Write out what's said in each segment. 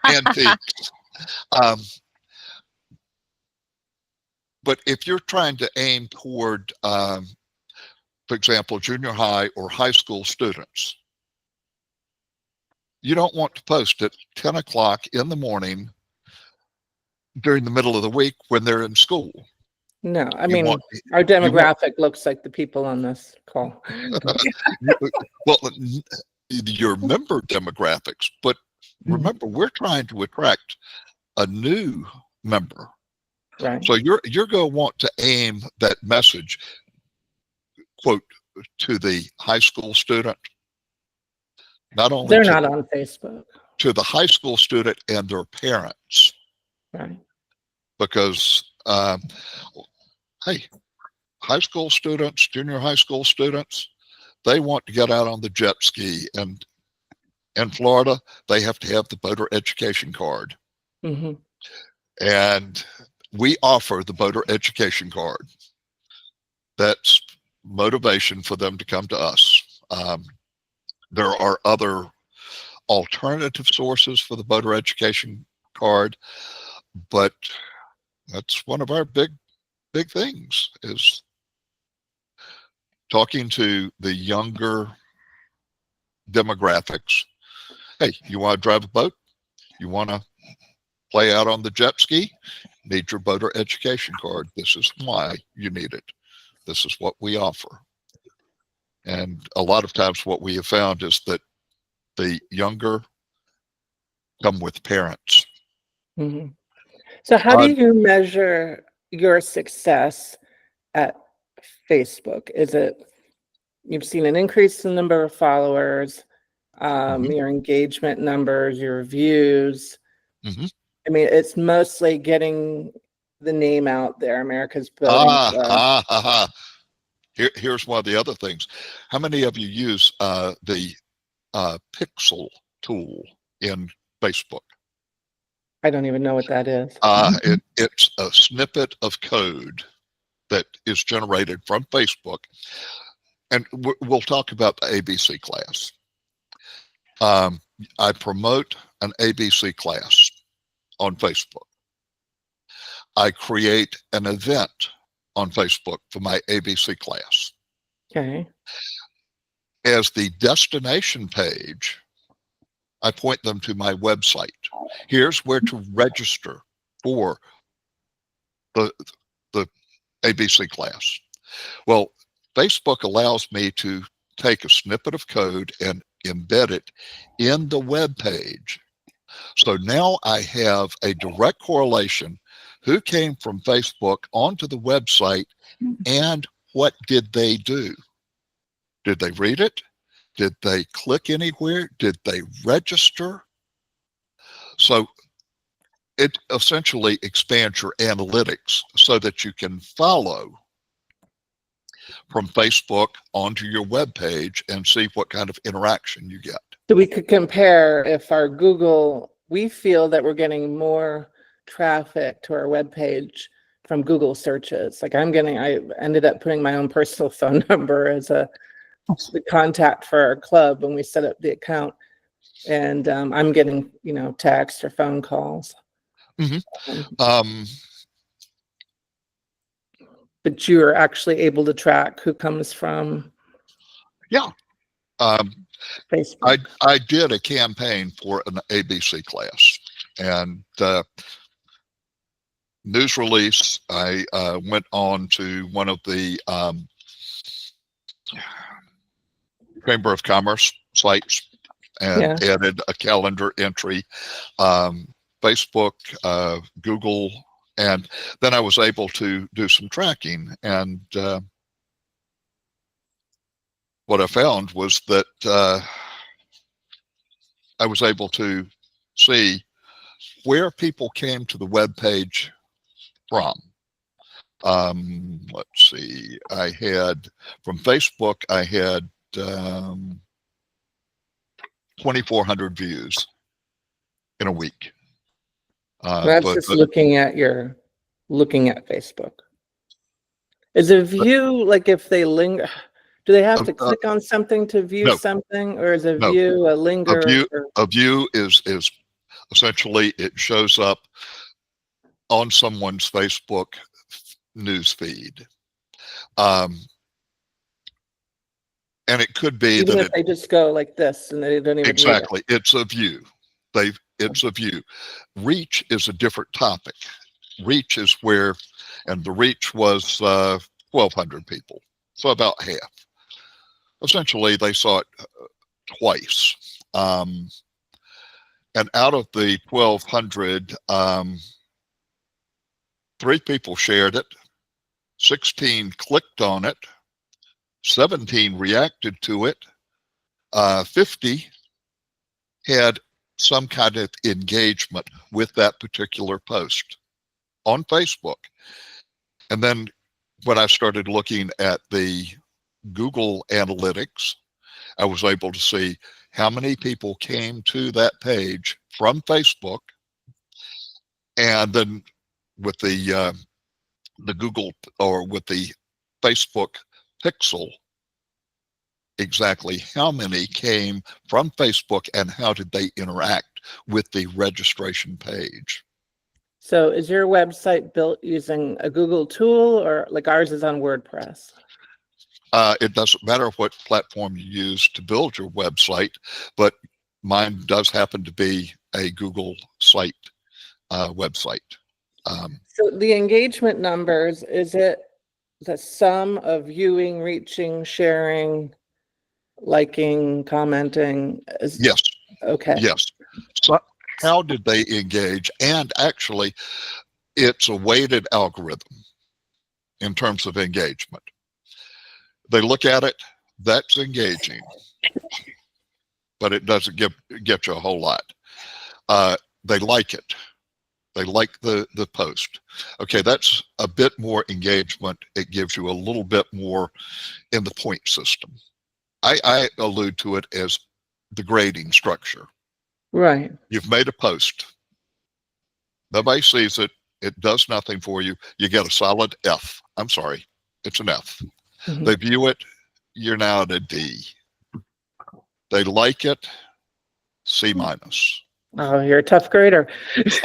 antiques. Um, but if you're trying to aim toward, for example, junior high or high school students, you don't want to post at 10 o'clock in the morning during the middle of the week when they're in school. No, I You mean, want, our demographic looks like the people on this call. well, your member demographics, but remember, we're trying to attract a new member. Right. So you're going to want to aim that message, quote, to the high school student. Not only they're not on Facebook. To the high school student and their parents. Right. Because, hey, high school students, junior high school students, they want to get out on the jet ski. And in Florida, they have to have the boater education card. Mm-hmm. And we offer the boater education card. That's motivation for them to come to us. There are other alternative sources for the boater education card, but that's one of our big things, is talking to the younger demographics. Hey, you want to drive a boat? You want to play out on the jet ski? Need your boater education card. This is why you need it. This is what we offer. And a lot of times what we have found is that the younger come with parents. Mm-hmm. So how do you measure your success at Facebook? Is it you've seen an increase in the number of followers, your engagement numbers, your views? Mm-hmm. I mean, it's mostly getting the name out there. America's Building Club. Here's one of the other things. How many of you use the pixel tool in Facebook? I don't even know what that is. It's a snippet of code that is generated from Facebook. And we'll talk about the ABC class. I promote an ABC class on Facebook. I create an event on Facebook for my ABC class. Okay. As the destination page, I point them to my website. Here's where to register for the ABC class. Well, Facebook allows me to take a snippet of code and embed it in the web page. So now I have a direct correlation. Who came from Facebook onto the website, and what did they do? Did they read it? Did they click anywhere? Did they register? So it essentially expands your analytics so that you can follow from Facebook onto your web page and see what kind of interaction you get. So we could compare if our Google, we feel that we're getting more traffic to our web page from Google searches. Like I ended up putting my own personal phone number as the contact for our club when we set up the account. And I'm getting, text or phone calls. Mm-hmm. But you're actually able to track who comes from. Yeah. Facebook. I did a campaign for an ABC class, and news release, I went on to one of the Chamber of Commerce sites and added a calendar entry, Facebook, Google, and then I was able to do some tracking. And what I found was that I was able to see where people came to the web page from. Let's see, I had from Facebook, I had 2,400 views in a week. That's just looking at Facebook. Is a view like if they linger? Do they have to Uh, click on something to view no, something, or is a no. view a A linger? view, a view is essentially it shows up on someone's Facebook news feed. Um, and it could be Even that if they just go like this and they don't even read it? exactly, it's a view. It's a view. Reach is a different topic. Reach is where, and the reach was 1,200 people, so about half. Essentially, they saw it twice. And out of the 1,200, 3 people shared it, 16 clicked on it, 17 reacted to it, 50 had some kind of engagement with that particular post on Facebook. And then when I started looking at the Google Analytics, I was able to see how many people came to that page from Facebook. And then with the Google, or with the Facebook Pixel, exactly how many came from Facebook and how did they interact with the registration page. So is your website built using a Google tool, or like ours is on WordPress? It doesn't matter what platform you use to build your website, but mine does happen to be a Google site website. So the engagement numbers, is it the sum of viewing, reaching, sharing, liking, commenting? Yes, Okay. yes. So how did they engage? And actually, it's a weighted algorithm in terms of engagement. They look at it, that's engaging, but it doesn't get you a whole lot. They like it. They like the post. Okay, that's a bit more engagement. It gives you a little bit more in the point system. I allude to it as the grading structure. Right. You've made a post. Nobody sees it. It does nothing for you. You get a solid F. I'm sorry, it's an F. Mhm. They view it, you're now at a D. They like it, C minus. Oh, you're a tough grader.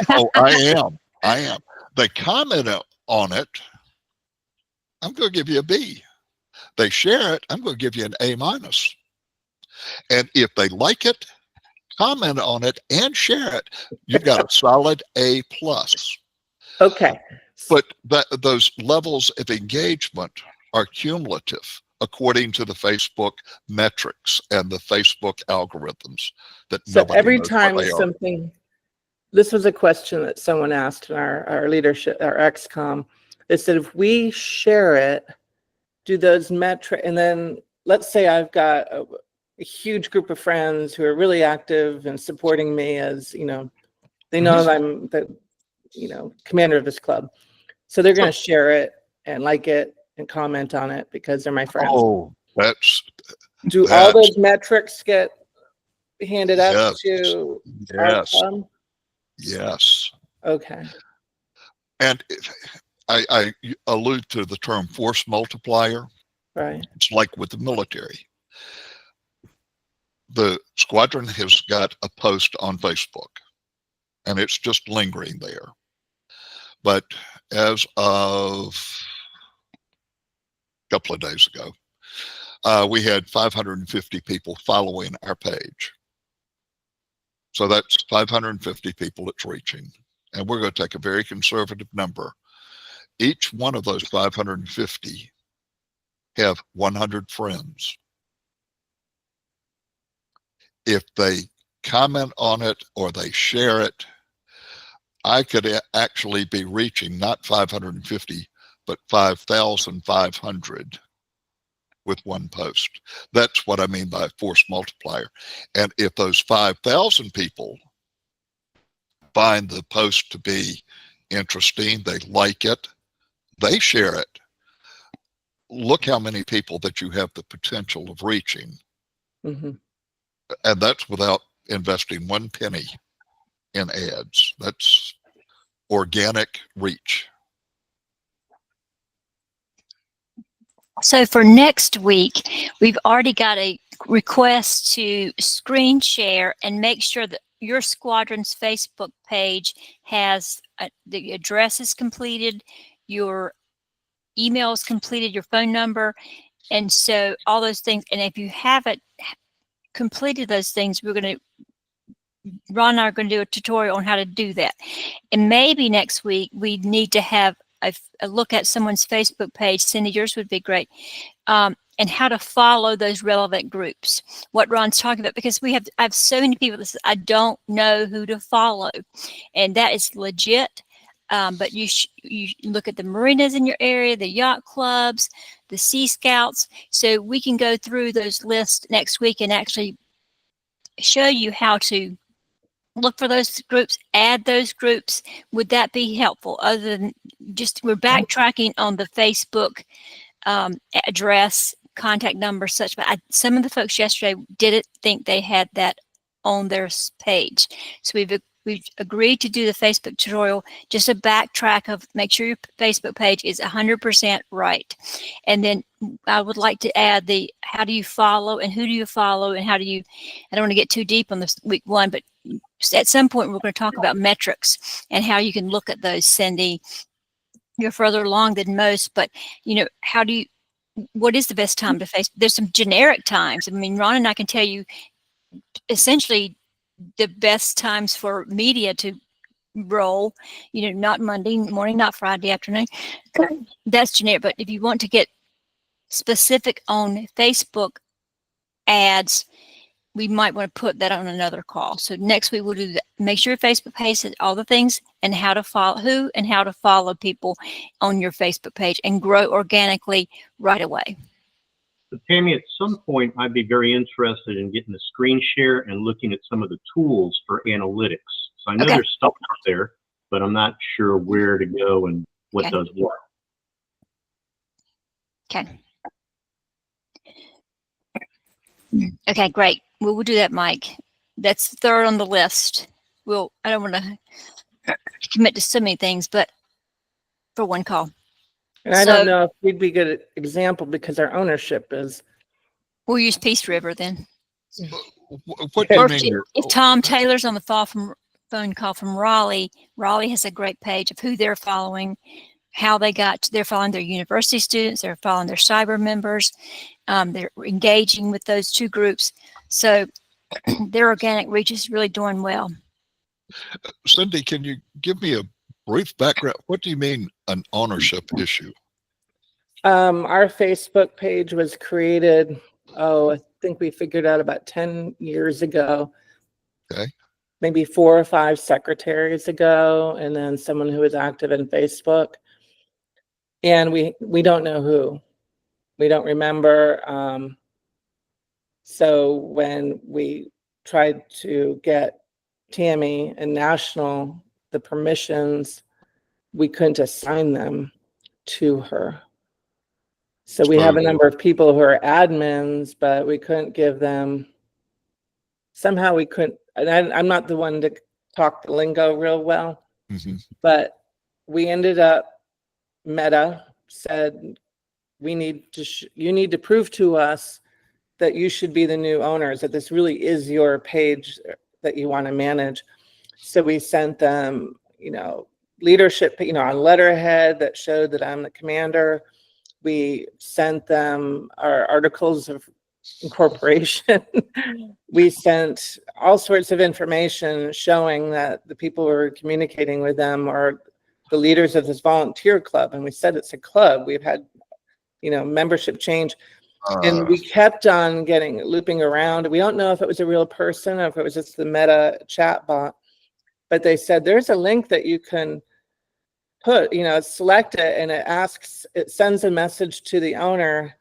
Oh, I am. I am. They comment on it, I'm going to give you a B. They share it, I'm going to give you an A minus. And if they like it, comment on it, and share it, you've got a solid A plus. Okay. But those levels of engagement are cumulative according to the Facebook metrics and the Facebook algorithms that So nobody every knows what time they are. something, this was a question that someone asked in our leadership, our XCOM. They said, if we share it, do those metric, and then let's say I've got a huge group of friends who are really active and supporting me, as you know, they know that I'm the commander of this club. So they're going to share it and like it and comment on it because they're my friends. Oh, Do all those metrics get handed up yes, to our yes, club? yes. Okay. And I allude to the term force multiplier. Right. It's like with the military. The squadron has got a post on Facebook, and it's just lingering there. But as of a couple of days ago, we had 550 people following our page. So that's 550 people it's reaching. And we're going to take a very conservative number. Each one of those 550 have 100 friends. If they comment on it or they share it, I could actually be reaching not 550, but 5,500 with one post. That's what I mean by force multiplier. And if those 5,000 people find the post to be interesting, they like it, they share it, look how many people that you have the potential of reaching. Mm-hmm. And that's without investing one penny in ads. That's organic reach. So for next week, we've already got a request to screen share and make sure that your squadron's Facebook page has the address is completed, your email is completed, your phone number, and so all those things. And if you haven't completed those things, Ron and I are going to do a tutorial on how to do that. And maybe next week we need to have a look at someone's Facebook page. Cindy, yours would be great. And how to follow those relevant groups. What Ron's talking about, because I have so many people that say, I don't know who to follow. And that is legit. But you look at the marinas in your area, the yacht clubs, the Sea Scouts. So we can go through those lists next week and actually show you how to look for those groups, add those groups. Would that be helpful? Other than just, we're backtracking on the Facebook address, contact number, such, but some of the folks yesterday didn't think they had that on their page. So we've agreed to do the Facebook tutorial, just a backtrack of make sure your Facebook page is 100% right. And then I would like to add the how do you follow and who do you follow and how do you, I don't want to get too deep on this week one, but at some point we're going to talk about metrics and how you can look at those. Cindy, you're further along than most, but what is the best time to face? There's some generic times. I mean, Ron and I can tell you essentially the best times for media to roll, not Monday morning, not Friday afternoon. That's generic. But if you want to get specific on Facebook ads, we might want to put that on another call. So next week we'll do that. Make sure your Facebook page has all the things and how to follow who and how to follow people on your Facebook page and grow organically right away. So Tammy, at some point, I'd be very interested in getting a screen share and looking at some of the tools for analytics. So I know there's stuff out there, but I'm not sure where to go and what does what. Okay. Okay, great. We'll do that, Mike. That's third on the list. I don't want to commit to so many things, but for one call. And I don't know if we'd be a good example because our ownership is. We'll use Peace River then. What do you mean? If Tom Taylor's on the phone call from Raleigh, Raleigh has a great page of who they're following, how they're following their university students, they're following their cyber members, they're engaging with those two groups. So their organic reach is really doing well. Cindy, can you give me a brief background? What do you mean an ownership issue? Our Facebook page was created, I think we figured out about 10 years ago. Okay. Maybe 4 or 5 secretaries ago, and then someone who was active in Facebook. And we don't know who. We don't remember. So when we tried to get Tammy and National the permissions, we couldn't assign them to her. So we have a number of people who are admins, but we couldn't give them, somehow we couldn't, and I'm not the one to talk the lingo real well, but we ended up, Meta said, you need to prove to us that you should be the new owners, that this really is your page that you want to manage. So we sent them, leadership, on letterhead that showed that I'm the commander. We sent them our articles of incorporation. We sent all sorts of information showing that the people who were communicating with them are the leaders of this volunteer club. And we said it's a club. We've had, membership change. And we kept on looping around. We don't know if it was a real person or if it was just the Meta chat bot. But they said there's a link that you can put, select it, and it sends a message to the owner,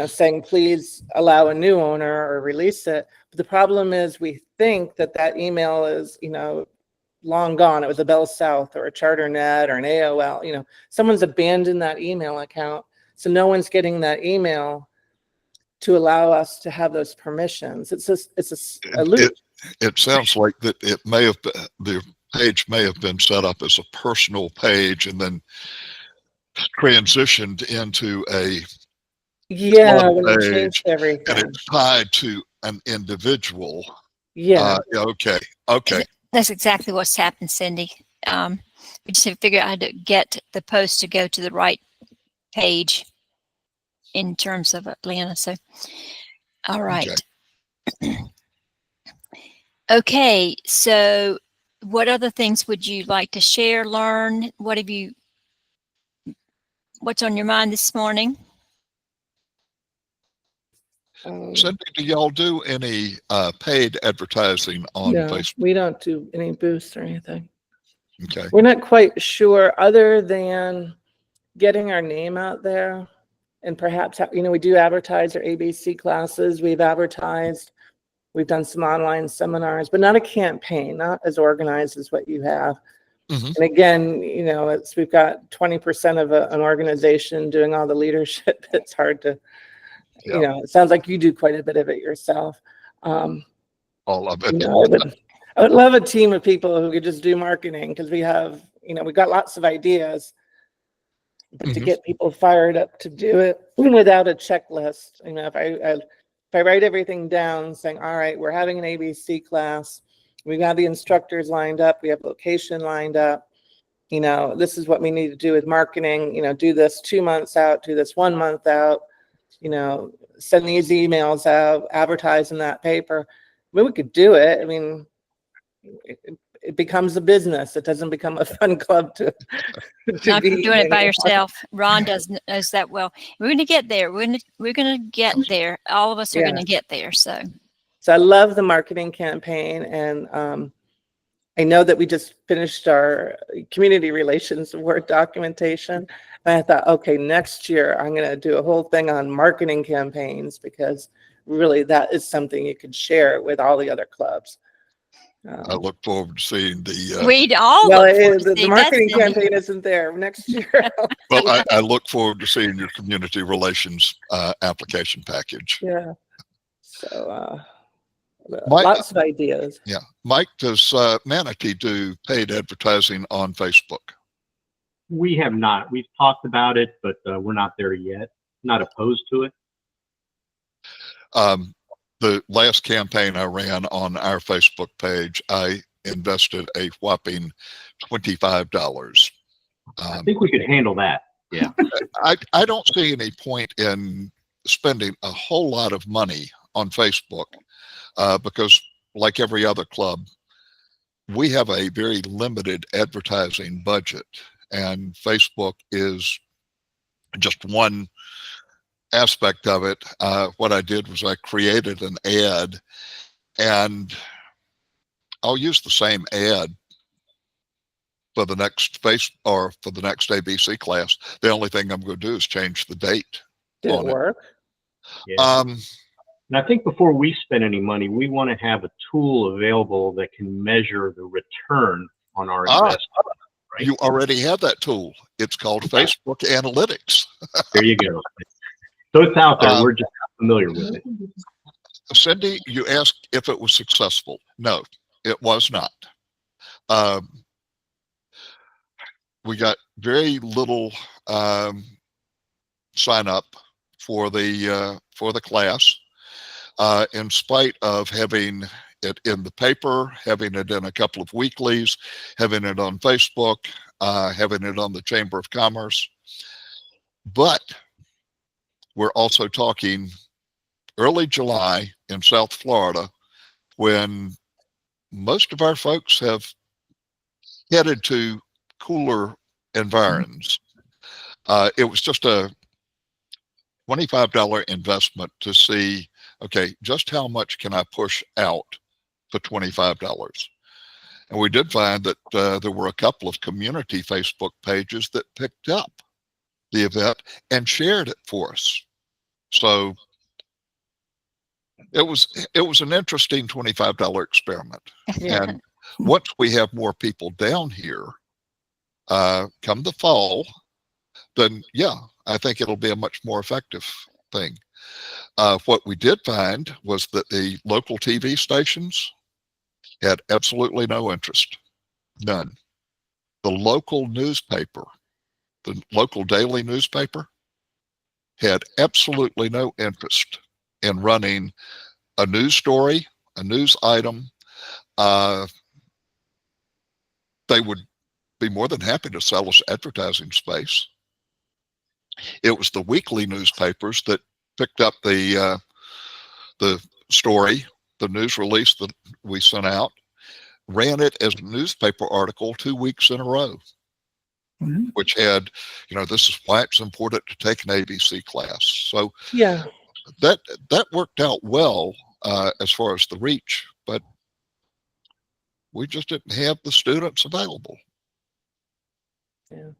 saying, please allow a new owner or release it. But the problem is we think that email is, long gone. It was a Bell South or a CharterNet or an AOL, someone's abandoned that email account. So no one's getting that email to allow us to have those permissions. It's a loop. It sounds like that it may have been, the page may have been set up as a personal page, and then transitioned into a Yeah, club when they page changed and everything. it's tied to an individual. Yeah, Yeah, okay. That's exactly what's happened, Cindy. We just have to figure out how to get the post to go to the right page in terms of Atlanta. So, all right. Okay, so what other things would you like to share, learn? What's on your mind this morning? Cindy, do y'all do any paid advertising on no, Facebook? we don't do any boosts or anything. Okay. We're not quite sure, other than getting our name out there, and perhaps, we do advertise our ABC classes. We've advertised, we've done some online seminars, but not a campaign, not as organized as what you have. Mhm. And again, we've got 20% of an organization doing all the leadership. It's hard to, it sounds like you do quite a bit of it yourself. All of it. I would love a team of people who could just do marketing, because we have, we've got lots of ideas, but to Mhm. get people fired up to do it without a checklist. If I write everything down saying, all right, we're having an ABC class, we've got the instructors lined up, we have location lined up, this is what we need to do with marketing, do this 2 months out, do this 1 month out, send these emails out, advertise in that paper. We could do it. It becomes a business. It doesn't become a fun club to Not if you're be doing it by anymore. yourself. Ron knows that well. We're going to get there. We're going to get there. All of us are going to get there. So I love the marketing campaign, and I know that we just finished our community relations Word documentation, and I thought, okay, next year I'm going to do a whole thing on marketing campaigns, because really that is something you could share with all the other clubs. I look forward to seeing the. we'd all Well, look forward to the seeing marketing that, Cindy. campaign isn't there next year. Well, I look forward to seeing your community relations application package. Yeah. So Mike, lots of ideas. yeah, Mike, does Manatee do paid advertising on Facebook? We have not. We've talked about it, but we're not there yet. Not opposed to it. The last campaign I ran on our Facebook page, I invested a whopping $25. I think we could handle that. Yeah. I don't see any point in spending a whole lot of money on Facebook because, like every other club, we have a very limited advertising budget, and Facebook is just one aspect of it. What I did was I created an ad, and I'll use the same ad for the next for the next ABC class. The only thing I'm going to do is change the date. Did it work? Yeah. And I think before we spend any money, we want to have a tool available that can measure the return on our investment. Right? You already have that tool. It's called Facebook Analytics. There you go. So it's out there. We're just not familiar with it. Cindy, you asked if it was successful. No, it was not. We got very little sign up for the class, in spite of having it in the paper, having it in a couple of weeklies, having it on Facebook, having it on the Chamber of Commerce. But we're also talking early July in South Florida, when most of our folks have headed to cooler environs. It was just a $25 investment to see, okay, just how much can I push out for $25? And we did find that there were a couple of community Facebook pages that picked up the event and shared it for us. So it was an interesting $25 experiment. And once we have more people down here, come the fall, then yeah, I think it'll be a much more effective thing. What we did find was that the local TV stations had absolutely no interest, none. The local newspaper, the local daily newspaper, had absolutely no interest in running a news story, a news item. They would be more than happy to sell us advertising space. It was the weekly newspapers that picked up the story, the news release that we sent out, ran it as a newspaper article 2 weeks in a row, which had, this is why it's important to take an ABC class. So Yeah. that worked out well as far as the reach, but we just didn't have the students available. Yeah.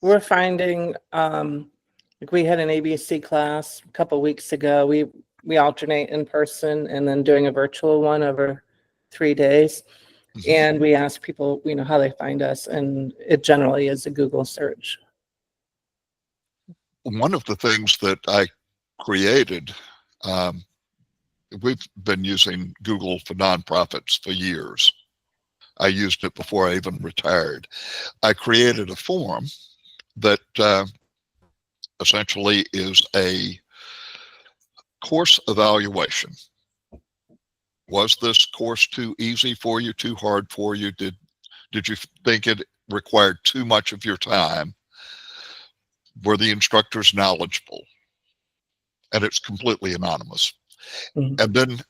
We're finding, like we had an ABC class a couple weeks ago. We alternate in person and then doing a virtual one over 3 days. Mhm. And we ask people, how they find us, and it generally is a Google search. One of the things that I created, we've been using Google for nonprofits for years. I used it before I even retired. I created a form that essentially is a course evaluation. Was this course too easy for you, too hard for you? Did you think it required too much of your time? Were the instructors knowledgeable? And it's completely anonymous. Mhm. And then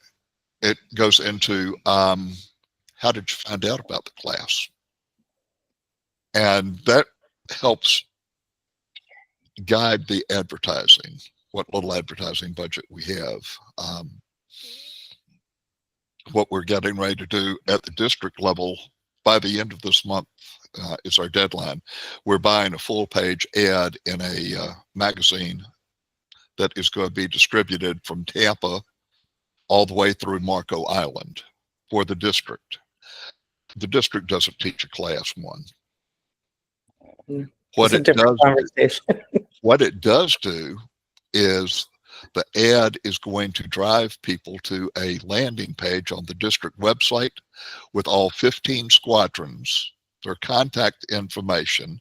it goes into how did you find out about the class? And that helps guide the advertising, what little advertising budget we have. What we're getting ready to do at the district level by the end of this month is our deadline. We're buying a full page ad in a magazine that is going to be distributed from Tampa all the way through Marco Island for the district. The district doesn't teach a class one. What It's a it different does, conversation. what it does do is the ad is going to drive people to a landing page on the district website with all 15 squadrons, their contact information,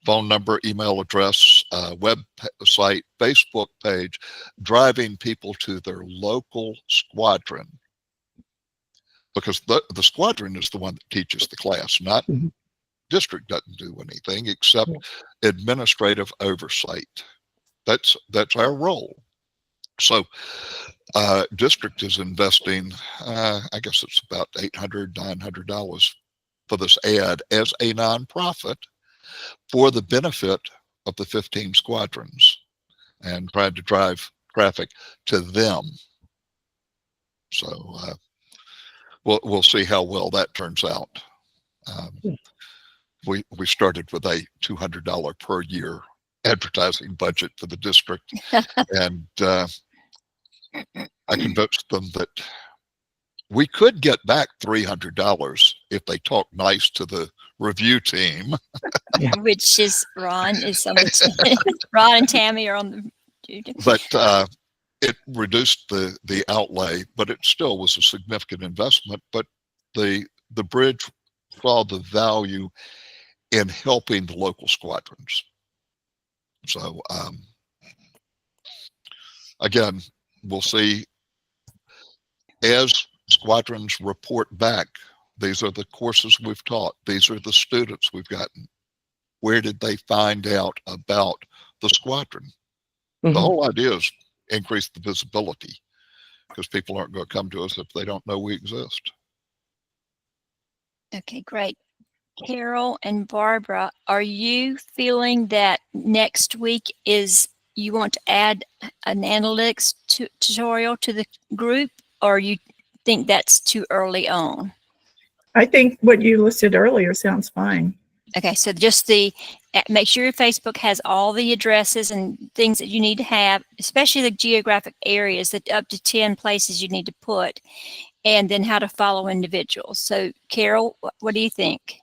phone number, email address, website, Facebook page, driving people to their local squadron. Because the squadron is the one that teaches the class, not Mhm. district doesn't do anything except administrative oversight. That's our role. So district is investing, I guess it's about $800, $900 for this ad as a nonprofit for the benefit of the 15 squadrons and trying to drive traffic to them. So we'll see how well that turns out. We started with a $200 per year advertising budget for the district, and I convinced them that we could get back $300 if they talk nice to the review team. Which is Ron is on the Ron and Tammy are on the. But it reduced the outlay, but it still was a significant investment. But the bridge saw the value in helping the local squadrons. So again, we'll see as squadrons report back. These are the courses we've taught. These are the students we've gotten. Where did they find out about the squadron? The whole idea is increase the visibility because people aren't going to come to us if they don't know we exist. Okay, great. Carol and Barbara, are you feeling that next week you want to add an analytics tutorial to the group, or you think that's too early on? I think what you listed earlier sounds fine. Okay, so just make sure your Facebook has all the addresses and things that you need to have, especially the geographic areas, that up to 10 places you need to put, and then how to follow individuals. So Carol, what do you think?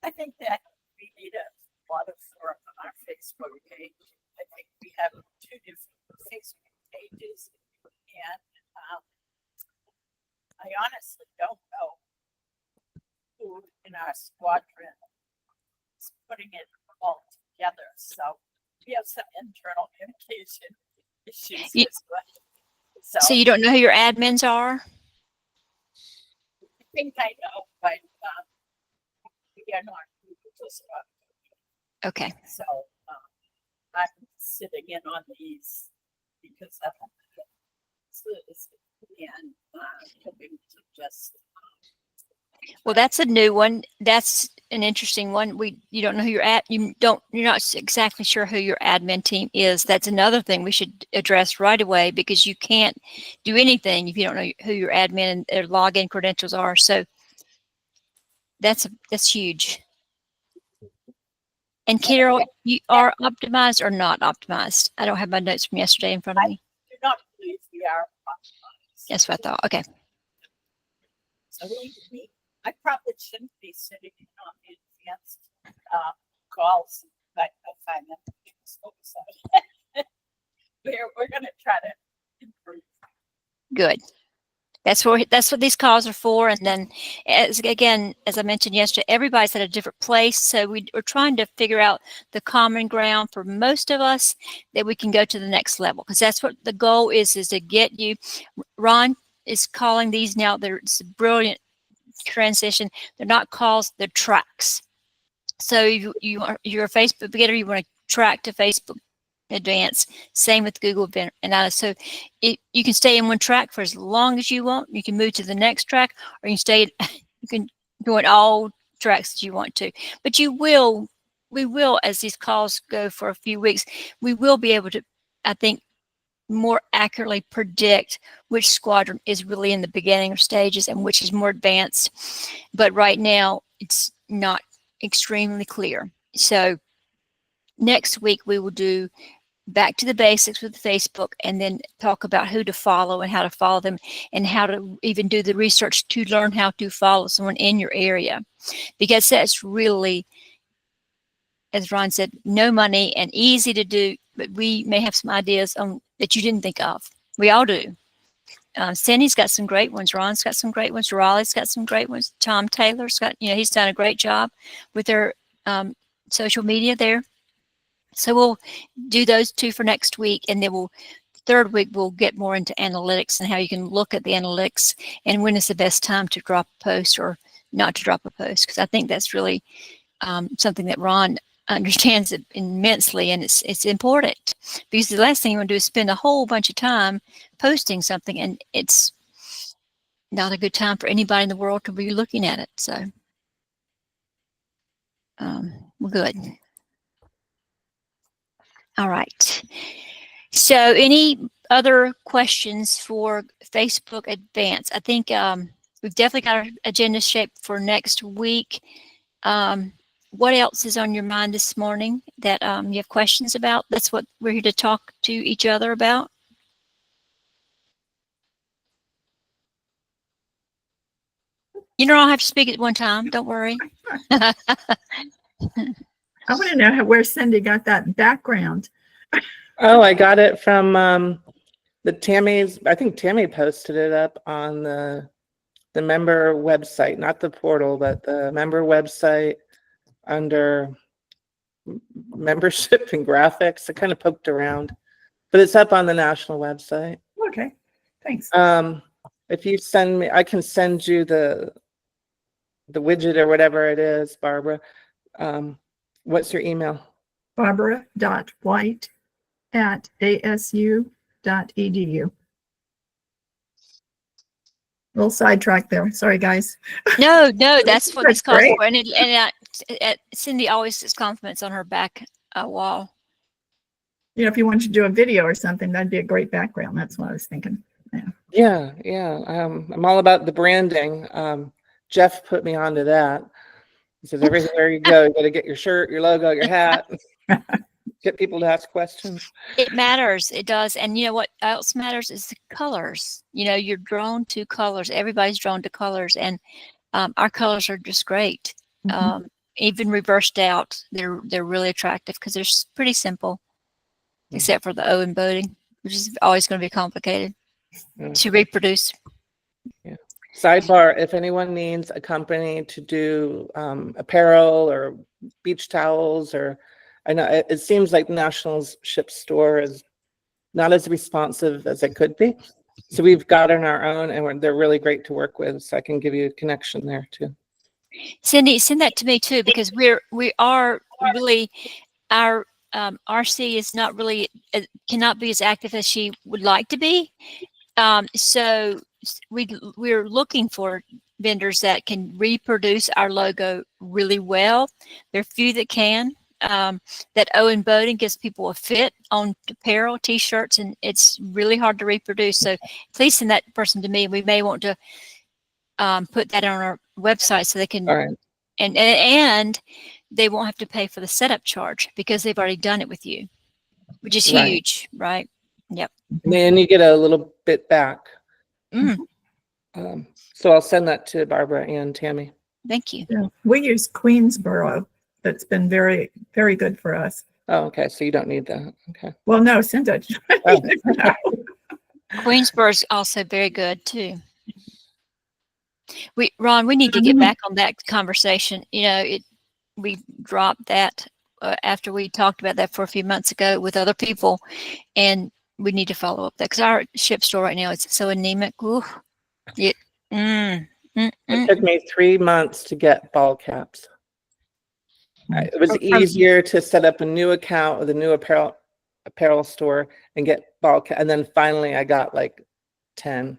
I think that we need a lot of work on our Facebook page. I think we have 2 different Facebook pages, and I honestly don't know who in our squadron is putting it all together. So we have some internal communication issues You- as well. So you don't know who your admins are? I think I know, but we are not just Okay. so I'm sitting in on these because of this and hoping to just Well, that's a new one. That's an interesting one. You don't know who you're not exactly sure who your admin team is. That's another thing we should address right away, because you can't do anything if you don't know who your admin and their login credentials are. So that's huge. And Carol, you are optimized or not optimized? I don't have my notes from yesterday in front of me. do not believe we are optimized. That's what I thought. Okay. So I probably shouldn't be sitting in on the advanced calls, but I find them so we're going to try to improve. Good. That's what these calls are for. And then, as I mentioned yesterday, everybody's at a different place. So we're trying to figure out the common ground for most of us that we can go to the next level, because that's what the goal is to get you. Ron is calling these now. It's a brilliant transition. They're not calls, they're tracks. So you're a Facebook beginner, you want to track to Facebook Advanced. Same with Google Analytics. So you can stay in one track for as long as you want. You can move to the next track, or you can go in all tracks that you want to. But we will, as these calls go for a few weeks, we will be able to, I think, more accurately predict which squadron is really in the beginning stages and which is more advanced. But right now, it's not extremely clear. So next week, we will do back to the basics with Facebook, and then talk about who to follow and how to follow them, and how to even do the research to learn how to follow someone in your area, because that's really, as Ron said, no money and easy to do, but we may have some ideas that you didn't think of. We all do. Cindy's got some great ones. Ron's got some great ones. Raleigh's got some great ones. Tom Taylor's got, he's done a great job with their social media there. So we'll do those two for next week, and then third week we'll get more into analytics and how you can look at the analytics and when is the best time to drop a post or not to drop a post, because I think that's really something that Ron understands it immensely, and it's important, because the last thing you want to do is spend a whole bunch of time posting something, and it's not a good time for anybody in the world to be looking at it. So we're good. All right. So any other questions for Facebook Advanced? I think we've definitely got our agenda shaped for next week. What else is on your mind this morning that you have questions about? That's what we're here to talk to each other about. You don't all have to speak at one time. Don't worry. I want to know where Cindy got that background. Oh, I got it from the Tammy's. I think Tammy posted it up on the member website, not the portal, but the member website under membership and graphics. I kind of poked around, but it's up on the national website. Okay, thanks. If you send me, I can send you the widget or whatever it is, Barbara. What's your email? Barbara.white@asu.edu. Little sidetrack there. Sorry, guys. No, that's what this calls great. for. And Cindy always gets compliments on her back wall. If you wanted to do a video or something, that'd be a great background. That's what I was thinking. Yeah. I'm all about the branding. Jeff put me onto that. He says everywhere you go, you got to get your shirt, your logo, your hat. Get people to ask questions. It matters. It does. And you know what else matters is the colors. You're drawn to colors. Everybody's drawn to colors, and our colors are just great. Mm-hmm. Even reversed out, they're really attractive because they're pretty simple, except for the O in voting, which is always going to be complicated to reproduce. Yeah. Sidebar, if anyone needs a company to do apparel or beach towels, or I know it seems like National's ship store is not as responsive as it could be. So we've gotten our own, and they're really great to work with. So I can give you a connection there too. Cindy, send that to me too, because we are really, our RC is not really, cannot be as active as she would like to be. So we're looking for vendors that can reproduce our logo really well. There are few that can. That Owen Boating gives people a fit on apparel, t-shirts, and it's really hard to reproduce. So please send that person to me. We may want to put that on our website so they can, All right. and they won't have to pay for the setup charge because they've already done it with you, which is Right. huge, right? Yep. And then you get a little bit back. Mm, So I'll send that to Barbara and Tammy. thank you. Yeah. We use Queensboro. That's been very, very good for us. Oh, okay. So you don't need that. Okay. Well, no, send it. Oh. Queensboro's also very good too. Ron, we need to get back on that conversation. You know, we dropped that after we talked about that for a few months ago with other people, and we need to follow up that because our ship store right now is so anemic. Ooh, it It took me 3 months to get ball caps. It was easier to set up a new account with a new apparel store and get ball cap. And then finally I got like 10.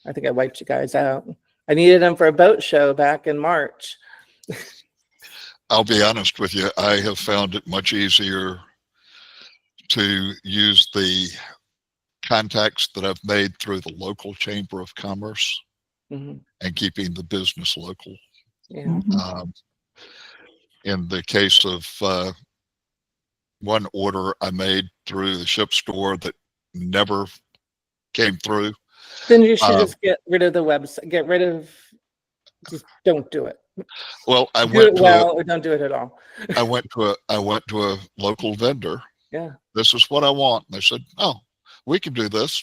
I think I wiped you guys out. I needed them for a boat show back in March. I'll be honest with you. I have found it much easier to use the contacts that I've made through the local Chamber of Commerce Mhm. and keeping the business local. Yeah. Mhm. In the case of one order I made through the ship store that never came through. Then you should just get rid of the website. Just don't do it. Well, I Do went it to well or don't do it at all. I went to a local vendor. Yeah. This is what I want. And they said, "Oh, we can do this."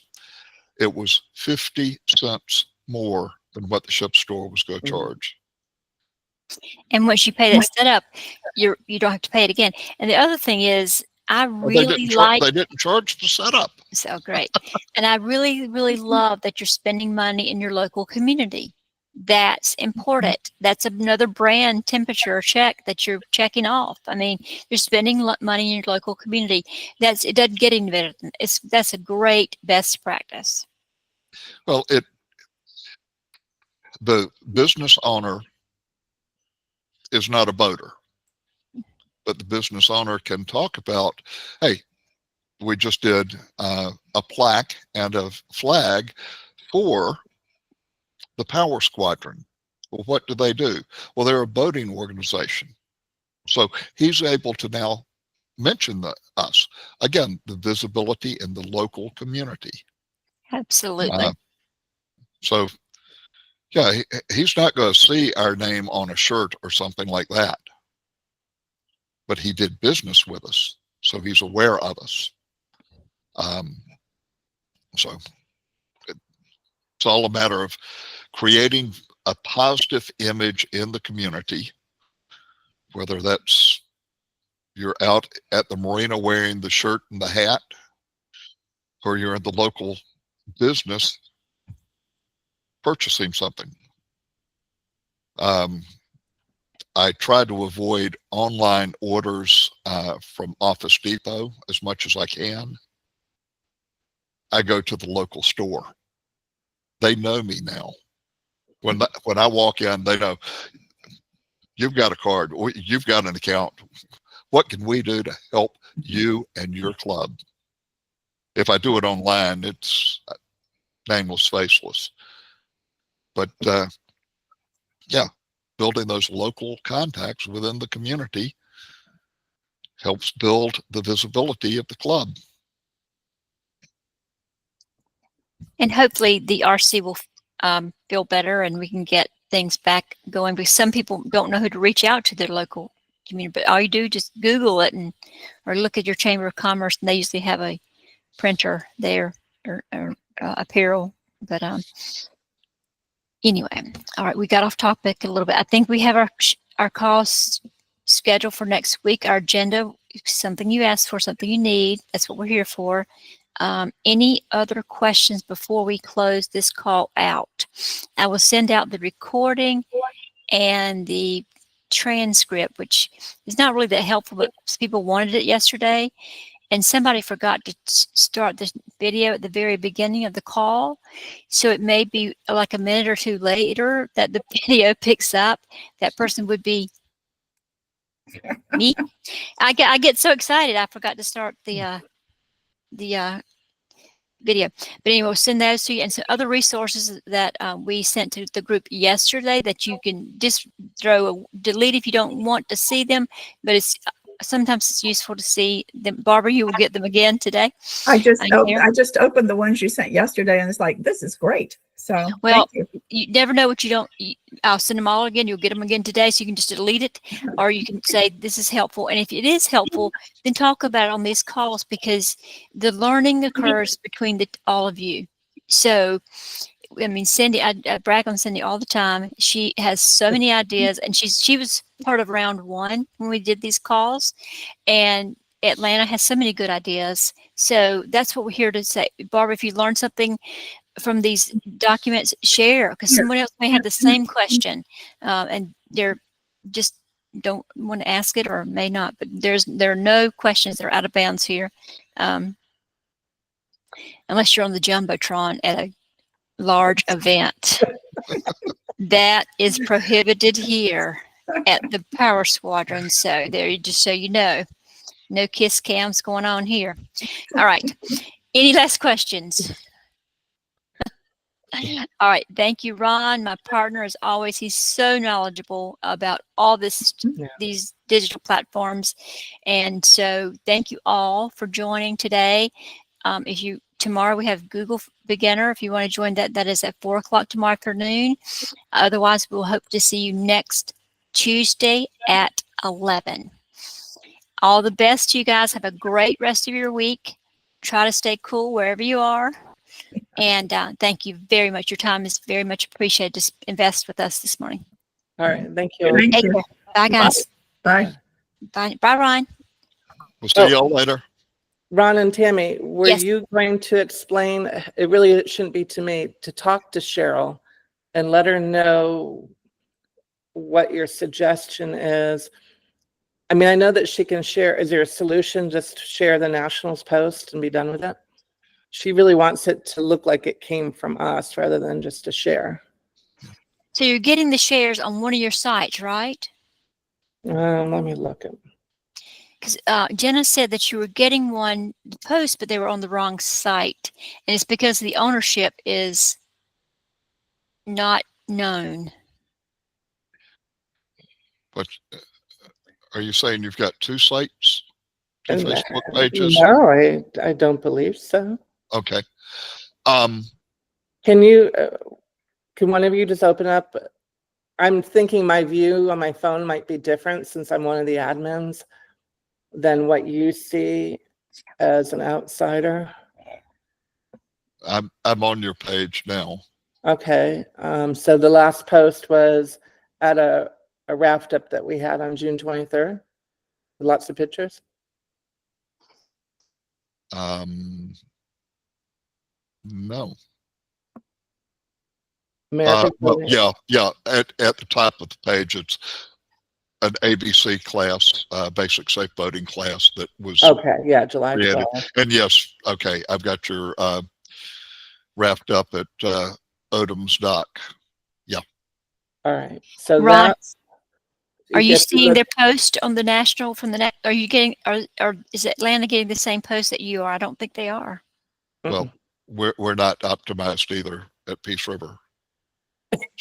It was 50 cents more than what the ship store was going to Mhm. charge. and once you pay that setup, you don't have to pay it again. And the other thing is, I Well, really like. they didn't charge the setup. So great. And I really, really love that you're spending money in your local community. That's important. That's another brand temperature check that you're checking off. I mean, you're spending money in your local community. It doesn't get any better than that's a great best practice. Well, the business owner is not a boater, but the business owner can talk about, hey, we just did a plaque and a flag for the Power Squadron. Well, what do they do? Well, they're a boating organization. So he's able to now mention us. Again, the visibility in the local community. Absolutely. So, yeah, he's not going to see our name on a shirt or something like that. But he did business with us, so he's aware of us. So it's all a matter of creating a positive image in the community, whether that's you're out at the marina wearing the shirt and the hat, or you're in the local business purchasing something. I try to avoid online orders from Office Depot as much as I can. I go to the local store. They know me now. When I walk in, they know you've got a card, or you've got an account. What can we do to help you and your club? If I do it online, it's nameless, faceless. But yeah, building those local contacts within the community helps build the visibility of the club. And hopefully the RC will feel better and we can get things back going, because some people don't know who to reach out to their local community. But all you do, just Google it or look at your Chamber of Commerce, and they usually have a printer there or apparel. But Anyway, all right, we got off topic a little bit. I think we have our calls scheduled for next week. Our agenda, something you asked for, something you need. That's what we're here for. Any other questions before we close this call out? I will send out the recording and the transcript, which is not really that helpful, but people wanted it yesterday. And somebody forgot to start the video at the very beginning of the call. So it may be like a minute or two later that the video picks up. That person would be me. I get so excited. I forgot to start the video. But anyway, we'll send those to you, and some other resources that we sent to the group yesterday that you can just delete if you don't want to see them. But it's sometimes it's useful to see them. Barbara, you will get them again today. I just here. I just opened the ones you sent yesterday, and it's like, this is great. So Well, thank you. you never know what you don't. I'll send them all again. You'll get them again today, so you can just delete it, or you can say this is helpful. And if it is helpful, then talk about it on these calls, because the learning occurs between all of you. So, I mean, Cindy, I brag on Cindy all the time. She has so many ideas, and she was part of round 1 when we did these calls, and Atlanta has so many good ideas. So that's what we're here to say. Barbara, if you learn something from these documents, share, because someone else may have the same question, and they're just don't want to ask it, or may not. But there are no questions that are out of bounds here, unless you're on the jumbotron at a large event. That is prohibited here at the Power Squadron. So there, just so you know, no kiss cams going on here. All right. Any last questions? All right. Thank you, Ron. My partner, as always, he's so knowledgeable about all these digital platforms. And so thank you all for joining today. Tomorrow we have Google Beginner. If you want to join that is at 4 o'clock tomorrow afternoon. Otherwise, we'll hope to see you next Tuesday at 11. All the best to you guys. Have a great rest of your week. Try to stay cool wherever you are. And thank you very much. Your time is very much appreciated to invest with us this morning. All right. Thank you. Thank Take you. care. Bye, guys. Bye. Bye, Ryan. We'll see y'all later. Ron and Tammy, were Yes. you going to explain, it shouldn't be to me, to talk to Cheryl and let her know what your suggestion is? I mean, I know that she can share. Is there a solution? Just share the Nationals post and be done with it? She really wants it to look like it came from us rather than just a share. So you're getting the shares on one of your sites, right? Let me look at. Because Jenna said that you were getting one post, but they were on the wrong site. And it's because the ownership is not known. But are you saying you've got 2 sites, 2 And, Facebook pages? No, I don't believe so. Okay. Can one of you just open up? I'm thinking my view on my phone might be different since I'm one of the admins than what you see as an outsider. I'm on your page now. Okay. So the last post was at a wrapped up that we had on June 23rd. Lots of pictures. No. American Well, Voting. yeah. At the top of the page, it's an ABC class, basic safe voting class that was Okay. Yeah. July created. 12th. And yes, okay, I've got your wrapped up at Odom's doc. All right. So Ron, that's. are you if seeing look- their post on the national from the are you getting, or is Atlanta getting the same post that you are? I don't think they are. Well, we're not optimized either at Peace River.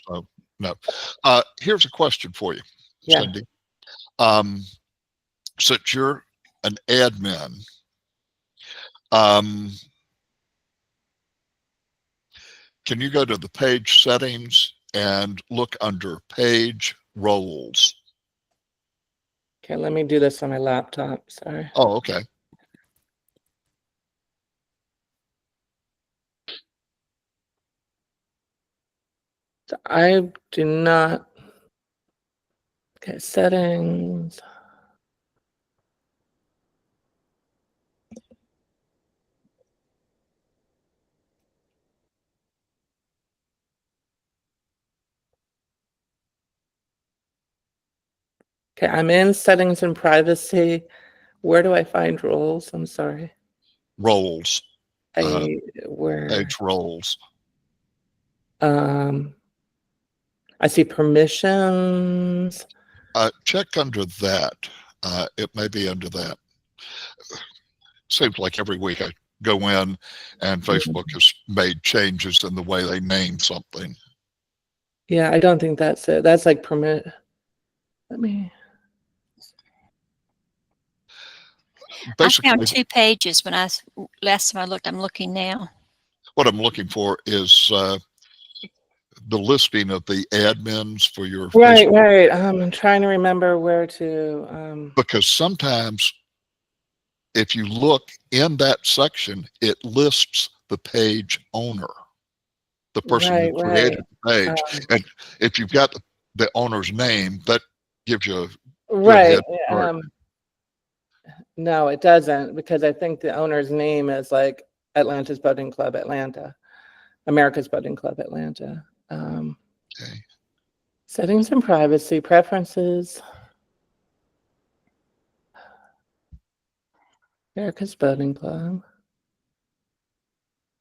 So no. Here's a question for you, Yeah. Cindy. Since you're an admin, can you go to the page settings and look under page roles? Okay. Let me do this on my laptop. Sorry. Oh, okay. I do not. Okay, settings. Okay, I'm in settings and privacy. Where do I find roles? I'm sorry. Roles, Where? page roles. I see permissions. Check under that. It may be under that. Seems like every week I go in and Facebook has made changes in the way they name something. Yeah, I don't think that's it. That's like permit. Let me. Basically, I found 2 pages when last time I looked. I'm looking now. what I'm looking for is the listing of the admins for your Right, Facebook. right. I'm trying to remember where to. Because sometimes if you look in that section, it lists the page owner, the person who Right, created right. the page. And if you've got the owner's name, that gives you a good Right. head start. No, it doesn't, because I think the owner's name is like Atlanta's Boating Club Atlanta, America's Boating Club Atlanta. Okay. Settings and privacy, preferences. America's Boating Club.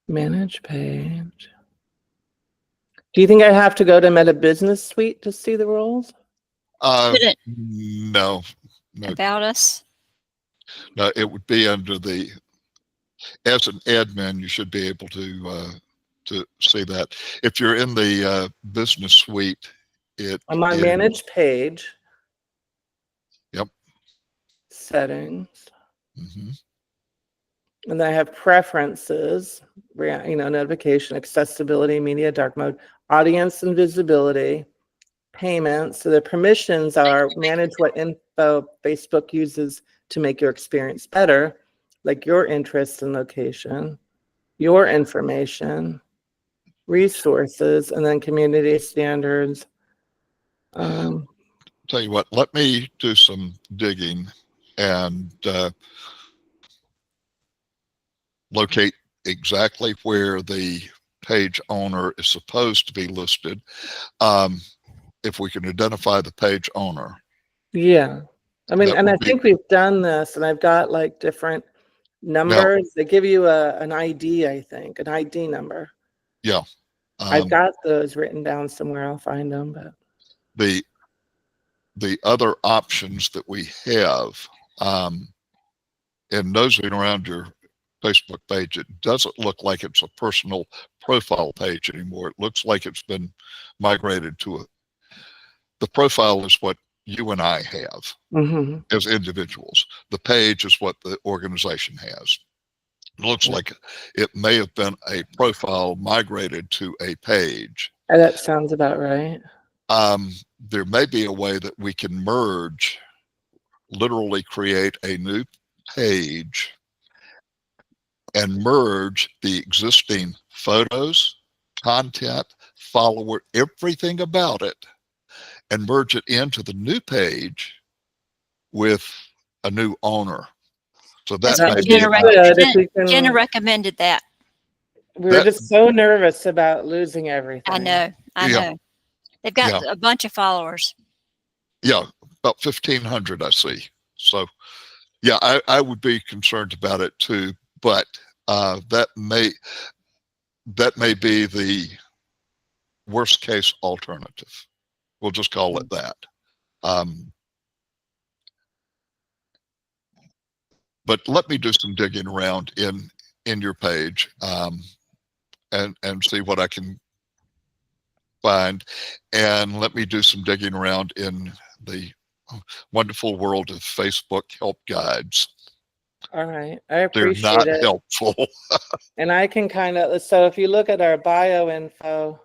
Manage page. Do you think I have to go to Meta Business Suite to see the roles? Shouldn't No, no, About Us. no. It would be under the, as an admin, you should be able to see that. If you're in the business suite, I'm on is- Manage page. Yep. Settings. Mhm. And then I have preferences, notification, accessibility, media, dark mode, audience and visibility, payments. So the permissions are manage what info Facebook uses to make your experience better, like your interests and location, your information, resources, and then community standards. Tell you what, let me do some digging and locate exactly where the page owner is supposed to be listed. If we can identify the page owner. Yeah. I mean, That and I would be- think we've done this, and I've got like different numbers. They give you an ID, I think, an ID number. Yeah. I've got those written down somewhere. I'll find them, but the other options that we have, in nosing around your Facebook page, it doesn't look like it's a personal profile page anymore. It looks like it's been migrated to the profile is what you and I have as individuals. The page is what the organization has. It looks like it may have been a profile migrated to a page. that sounds about right. There may be a way that we can merge, literally create a new page and merge the existing photos, content, follower, everything about it, and merge it into the new page with a new owner. So that That's what may be Jenna, an Good, if option. we can- Jenna recommended that. We were just so nervous about losing everything. I know. I Yeah. know. They've got a bunch of followers. Yeah, about 1,500 I see. So yeah, I would be concerned about it too, but that may be the worst case alternative. We'll just call it that. But let me do some digging around in your page and see what I can find, and let me do some digging around in the wonderful world of Facebook help guides. All right. I They're appreciate not it. helpful. And I can kind of, so if you look at our bio info,